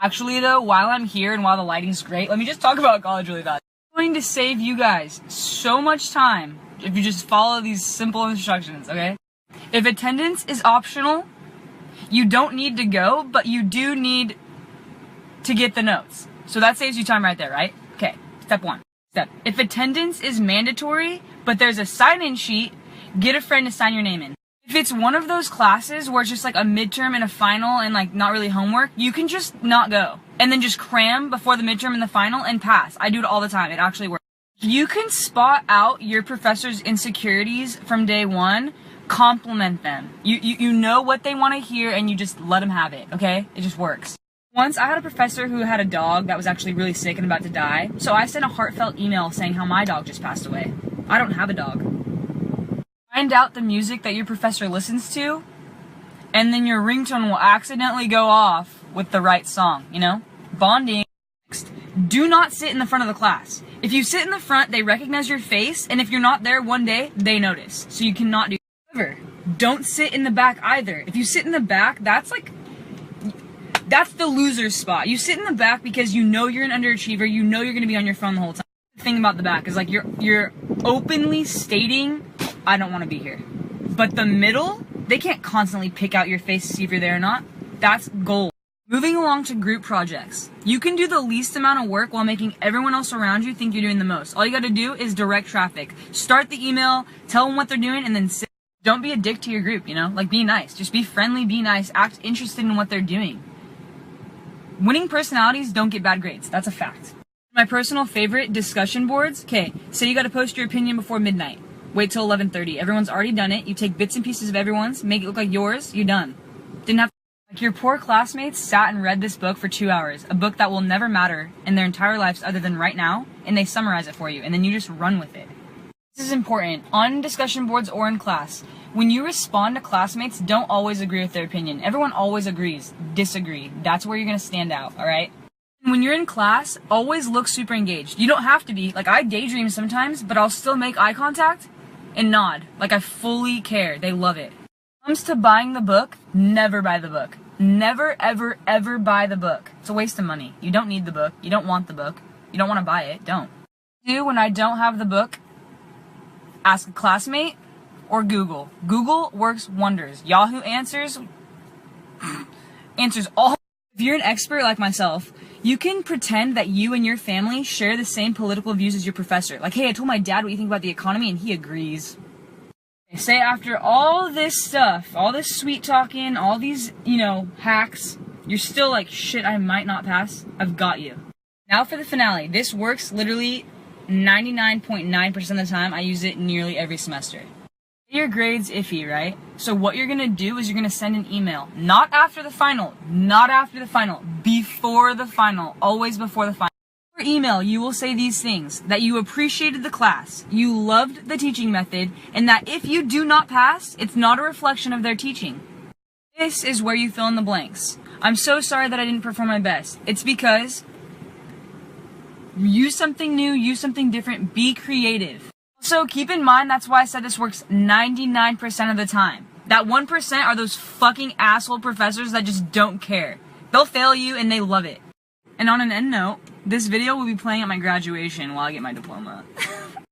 Actually though, while I'm here and while the lighting's great, let me just talk about college really fast. It's going to save you guys so much time if you just follow these simple instructions, okay? If attendance is optional, you don't need to go, but you do need to get the notes. So that saves you time right there, right? Okay, step one. If attendance is mandatory, but there's a sign-in sheet, get a friend to sign your name in. If it's one of those classes where it's just like a midterm and a final and like not really homework, you can just not go. And then just cram before the midterm and the final and pass. I do it all the time. It actually works. You can spot out your professor's insecurities from day one. Compliment them. You know what they want to hear and you just let them have it, okay? It just works. Once I had a professor who had a dog that was actually really sick and about to die, so I sent a heartfelt email saying how my dog just passed away. I don't have a dog. Find out the music that your professor listens to, and then your ringtone will accidentally go off with the right song, you know? Bonding. Next, do not sit in the front of the class. If you sit in the front, they recognize your face, and if you're not there one day, they notice. So you cannot do that. However, don't sit in the back either. If you sit in the back, that's the loser's spot. You sit in the back because you know you're an underachiever, you know you're gonna be on your phone the whole time. The thing about the back is like you're openly stating, I don't wanna be here. But the middle, they can't constantly pick out your face to see if you're there or not. That's gold. Moving along to group projects. You can do the least amount of work while making everyone else around you think you're doing the most. All you gotta do is direct traffic. Start the email, tell them what they're doing, and then sit. Don't be a dick to your group, you know? Like, be nice. Just be friendly, be nice, act interested in what they're doing. Winning personalities don't get bad grades. That's a fact. My personal favorite, discussion boards. Okay, say you gotta post your opinion before midnight. Wait till 11:30. Everyone's already done it. You take bits and pieces of everyone's, make it look like yours, you're done. Didn't have to. Like, your poor classmates sat and read this book for 2 hours. A book that will never matter in their entire lives other than right now, and they summarize it for you, and then you just run with it. This is important. On discussion boards or in class, when you respond to classmates, don't always agree with their opinion. Everyone always agrees. Disagree. That's where you're gonna stand out, alright? When you're in class, always look super engaged. You don't have to be. Like, I daydream sometimes, but I'll still make eye contact and nod. Like, I fully care. They love it. When it comes to buying the book, never buy the book. Never, ever, ever buy the book. It's a waste of money. You don't need the book. You don't want the book. You don't want to buy it. Don't. When I don't have the book, ask a classmate or Google. Google works wonders. Yahoo answers all. If you're an expert like myself, you can pretend that you and your family share the same political views as your professor. Like, hey, I told my dad what you think about the economy and he agrees. Say after all this stuff, all this sweet talking, all these, hacks, you're still like, shit, I might not pass. I've got you. Now for the finale. This works literally 99.9% of the time. I use it nearly every semester. Your grade's iffy, right? So what you're gonna do is you're gonna send an email. Not after the final. Not after the final. Before the final. Always before the final. In your email, you will say these things. That you appreciated the class, you loved the teaching method, and that if you do not pass, it's not a reflection of their teaching. This is where you fill in the blanks. I'm so sorry that I didn't perform my best. It's because use something new, use something different, be creative. Also, keep in mind, that's why I said this works 99% of the time. That 1% are those fucking asshole professors that just don't care. They'll fail you and they love it. And on an end note, this video will be playing at my graduation while I get my diploma.